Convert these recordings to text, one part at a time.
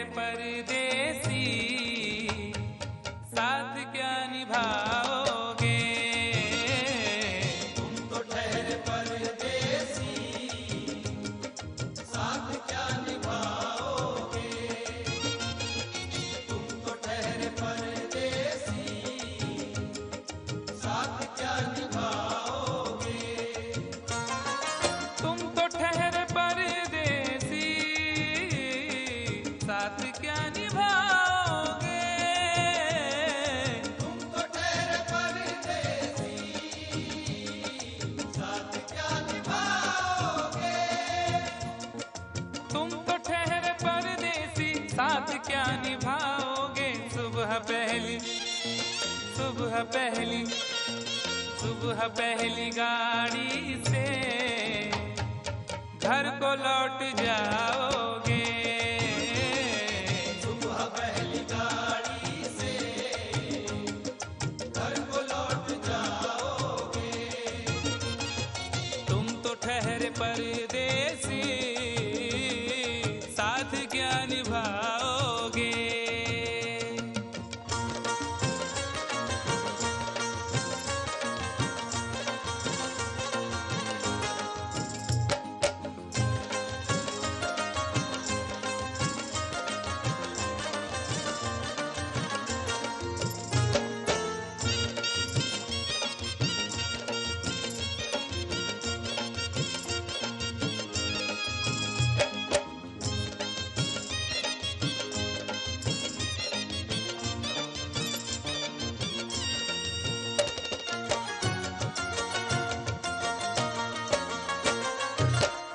परदेसी, साथ क्या निभाओगे? तुम तो ठहरे परदेसी, साथ क्या निभाओगे? तुम तो ठहरे परदेसी, साथ क्या निभाओगे? तुम तो ठहरे परदेसी, साथ क्या निभाओगे? तुम तो ठहरे परदेसी, साथ क्या निभाओगे? तुम तो ठहरे परदेसी, साथ क्या निभाओगे? सुबह पहली गाड़ी से घर को लौट जाओगे। सुबह पहली गाड़ी से घर को लौट जाओगे। तुम तो ठहरे परदेसी, साथ क्या निभाओगे?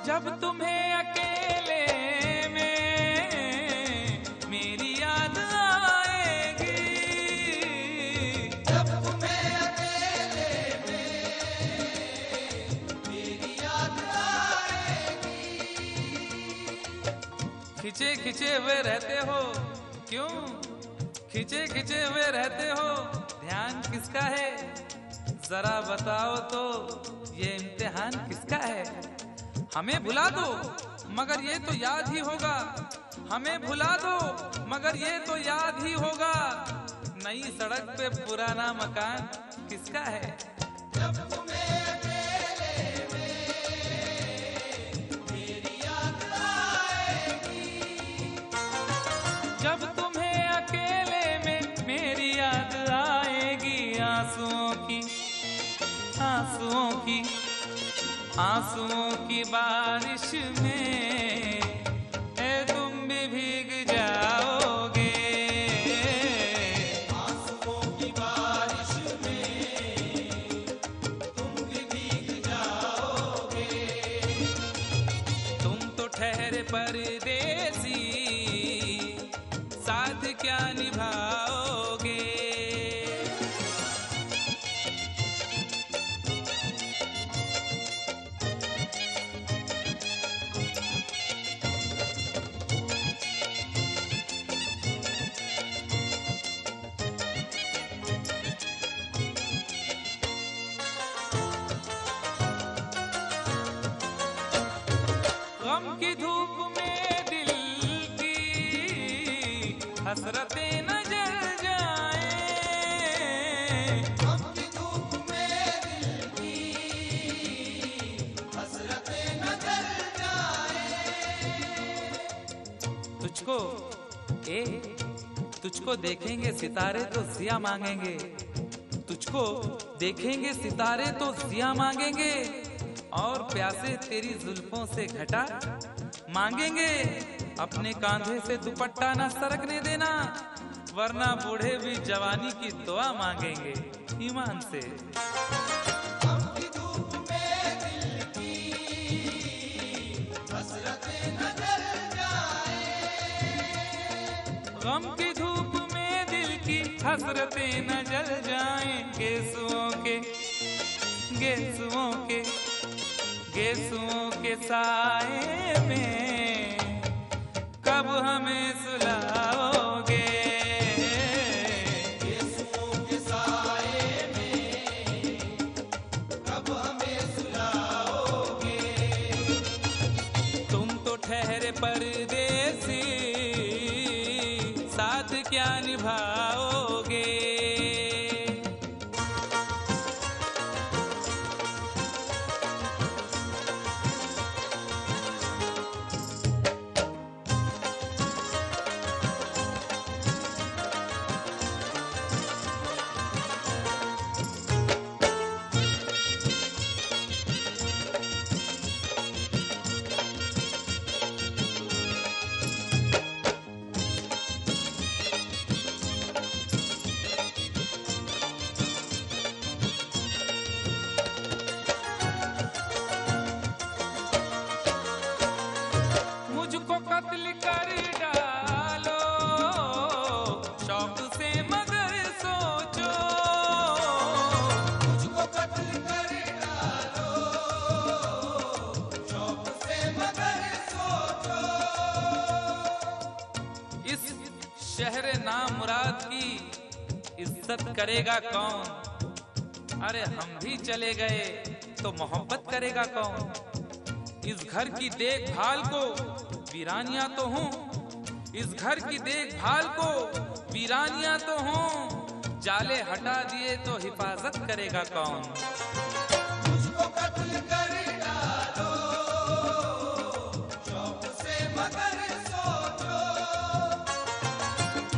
जब तुम्हें अकेले में मेरी याद आएगी, जब तुम्हें अकेले में मेरी याद आएगी। खिंचे खिंचे हुए रहते हो क्यों? खिंचे खिंचे हुए रहते हो, ध्यान किसका है? जरा बताओ तो, ये इम्तिहान किसका है? हमें भुला दो मगर ये तो याद ही होगा, हमें भुला दो मगर ये तो याद ही होगा। नई सड़क पे पुराना मकान किसका है? जब तुम्हें अकेले में मेरी याद आएगी। जब तुम्हें अकेले में मेरी याद आएगी, आंसुओं की बारिश में तुम भी भीग जाओगे। आंसुओं की बारिश में तुम भी भीग जाओगे। तुम तो ठहरे परदेसी, साथ क्या निभाओगे? गम की धूप में दिल की हसरतें न जल जाएं। गम की धूप में दिल की हसरतें न जल जाएं। तुझको देखेंगे सितारे तो जिया मांगेंगे। तुझको देखेंगे सितारे तो जिया मांगेंगे, और प्यासे तेरी जुल्फों से घटा मांगेंगे। अपने कांधे से दुपट्टा न सरकने देना, वरना बूढ़े भी जवानी की दुआ मांगेंगे ईमान से। गम की धूप में दिल की हसरतें न जल जाएं। गम की धूप में दिल की हसरतें न जल जाएं। गेसुओं के साए में कब हमें सुलाओगे? गेसुओं के साए में कब हमें सुलाओगे? तुम तो ठहरे परदेसी, इज्जत करेगा कौन? अरे हम भी चले गए तो मोहब्बत करेगा कौन? इस घर की देखभाल को वीरानियां तो हूँ, इस घर की देखभाल को वीरानियां तो हूँ, जाले हटा दिए तो हिफाजत करेगा कौन? मुझको कत्ल कर डालो शौक से मगर सोचो,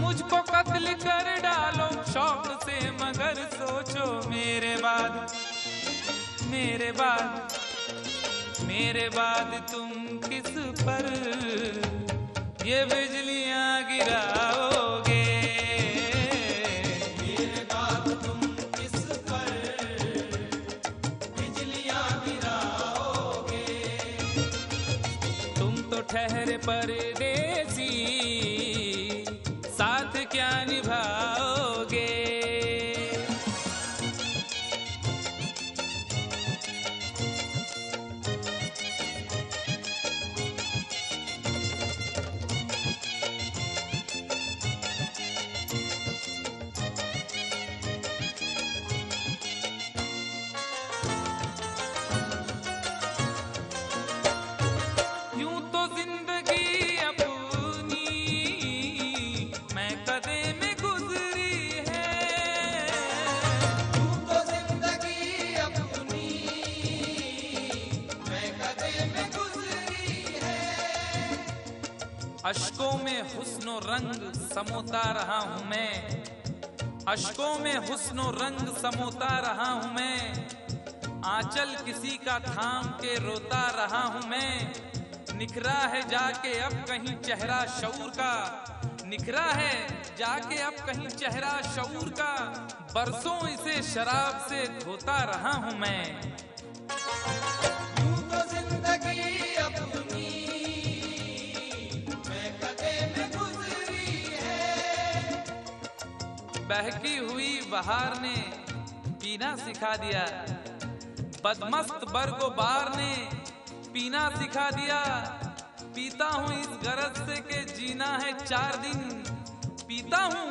मुझको कत्ल कर डालो शौक से मगर सोचो, मेरे बाद मेरे बाद मेरे बाद तुम किस पर ये बिजलियां गिराओगे? मेरे बाद तुम किस पर बिजलियां गिराओगे? तुम तो ठहरे परदेसी, साथ क्या निभाओगे? यूं तो जिंदगी अपनी मैं कदे में गुजरी है, तू तो जिंदगी अपनी मैं कदे में गुजरी है। अश्कों में हुस्नो रंग समोता रहा हूं मैं, अश्कों में हुस्नो रंग समोता रहा हूं मैं, आंचल किसी का थाम के रोता रहा हूं मैं। निखरा है जाके अब कहीं चेहरा शऊर का, निखरा है जाके अब कहीं चेहरा शऊर का, बरसों इसे शराब से धोता रहा हूं मैं। तू तो जिंदगी अपनी मैं कदे में गुजरी है। बहकी हुई बहार ने पीना सिखा दिया, बदमस्त बरगो बार ने पीना सिखा दिया। पीता हूँ इस गरज से के जीना है 4 दिन, पीता हूँ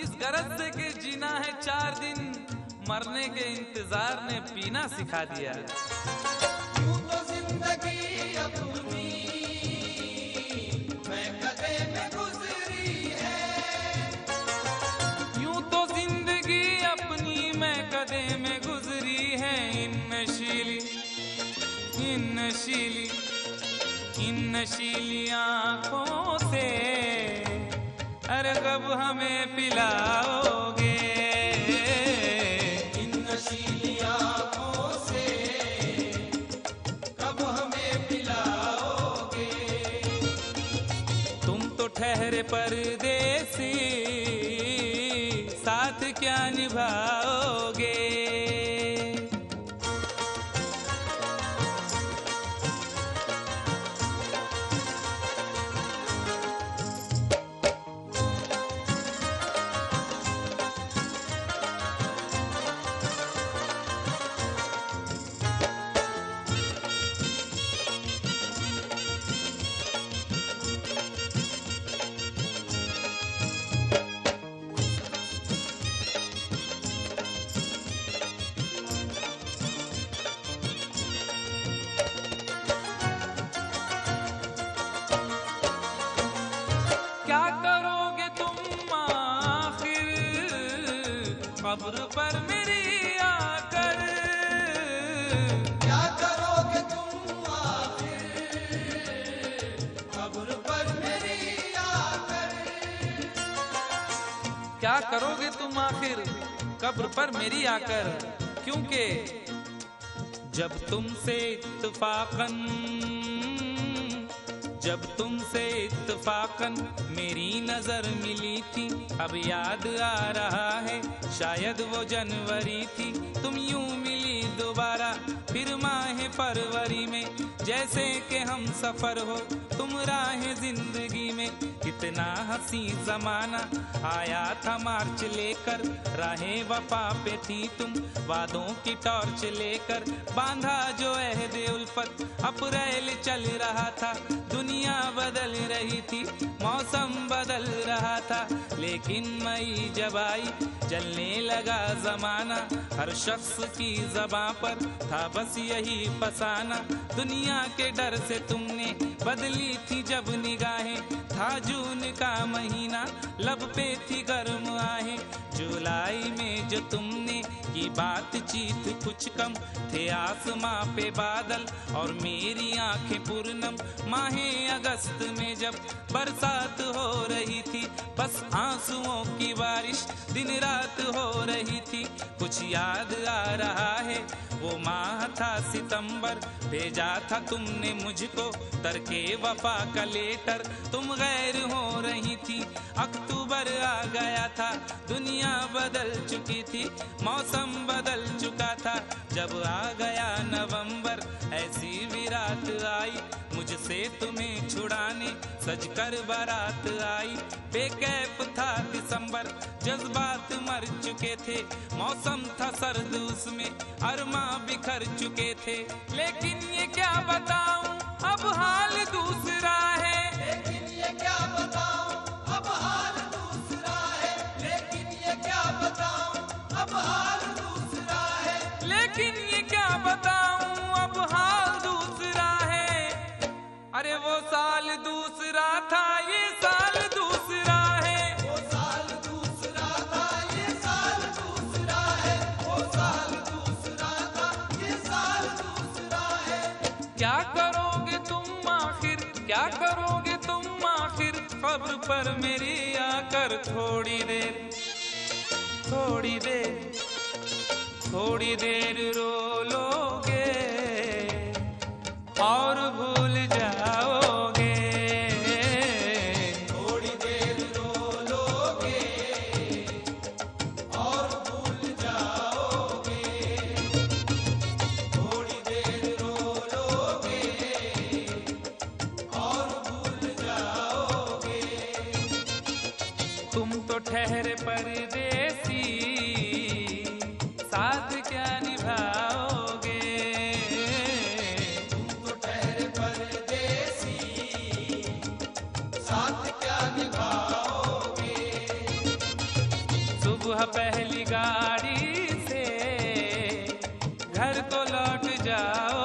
इस गरज से के जीना है 4 दिन, मरने के इंतजार ने पीना सिखा दिया। तू तो जिंदगी अपनी मैं कदे में गुजरी है। यूं तो जिंदगी अपनी मैं कदे में गुजरी है, इन नशीली आंखों से अरे कब हमें पिलाओगे? इन नशीली आंखों से कब हमें पिलाओगे? तुम तो ठहरे परदेसी, साथ क्या निभाओगे? कब्र पर मेरी आकर, क्या करोगे तुम आखिर कब्र पर मेरी आकर? क्या करोगे तुम आखिर कब्र पर मेरी आकर? क्योंकि जब तुमसे इत्तफाकन मेरी नजर मिली थी, अब याद आ रहा है शायद वो जनवरी थी। तुम यूं मिली दोबारा फिर माह फरवरी में, जैसे कि हम सफर हो तुम राह जिंदगी में। कितना हंसी जमाना आया था मार्च लेकर, राहें वफा पे थी तुम वादों की टॉर्च लेकर। बांधा जो अहद उल्फत अप्रैल चल रहा था, दुनिया दुनिया बदल रही थी, मौसम बदल रहा था, लेकिन मई जब आई जलने लगा जमाना। हर शख्स की ज़बां पर था बस यही फसाना। दुनिया के डर से तुमने बदली थी जब निगाहें, था जून का महीना, लब पे थी गर्म आहें। जुलाई में जो तुमने की बातचीत कुछ कम, थे आसमां पे बादल और मेरी आंखें पूर्णम। माहे अगस्त में जब बरसात हो रही थी, बस आंसुओं की बारिश दिन रात हो रही थी। कुछ याद आ रहा है वो माह था सितंबर, भेजा था तुमने मुझको तरके वफा का लेटर। तुम गैर हो रही थी, अक्टूबर आ गया था, दुनिया बदल चुकी थी, मौसम बदल चुका था। जब आ गया नवंबर ऐसी भी रात आई, मुझसे तुम्हें छुड़ाने सजकर बारात आई। बेकैफ था दिसंबर, जज्बात मर चुके थे, मौसम था सर्द उसमें अरमा बिखर चुके थे। लेकिन ये क्या बताऊं अब हाल दूसरा है, लेकिन ये क्या बताऊं अब हाल दूसरा है, लेकिन ये क्या बताऊं अब हाल दूसरा है, लेकिन ये क्या बताऊं अब हाल दूसरा है। अरे वो साल दूसरा था, ये साल दूसरा है, वो साल दूसरा था, ये साल दूसरा है, वो साल दूसरा था, ये साल दूसरा है। क्या करोगे तुम आखिर, क्या करोगे तुम आखिर, खबर पर मेरी आकर थोड़ी देर, थोड़ी देर, थोड़ी देर रो लोगे और भूल जाओगे, थोड़ी देर रो लोगे और भूल जाओगे, थोड़ी देर रो लोगे और भूल जाओगे। तुम तो ठहरे परदेसी, साथ क्या निभाओगे, तुम तो ठहरे परदेसी, साथ क्या निभाओगे। सुबह पहली गाड़ी से घर को लौट जाओ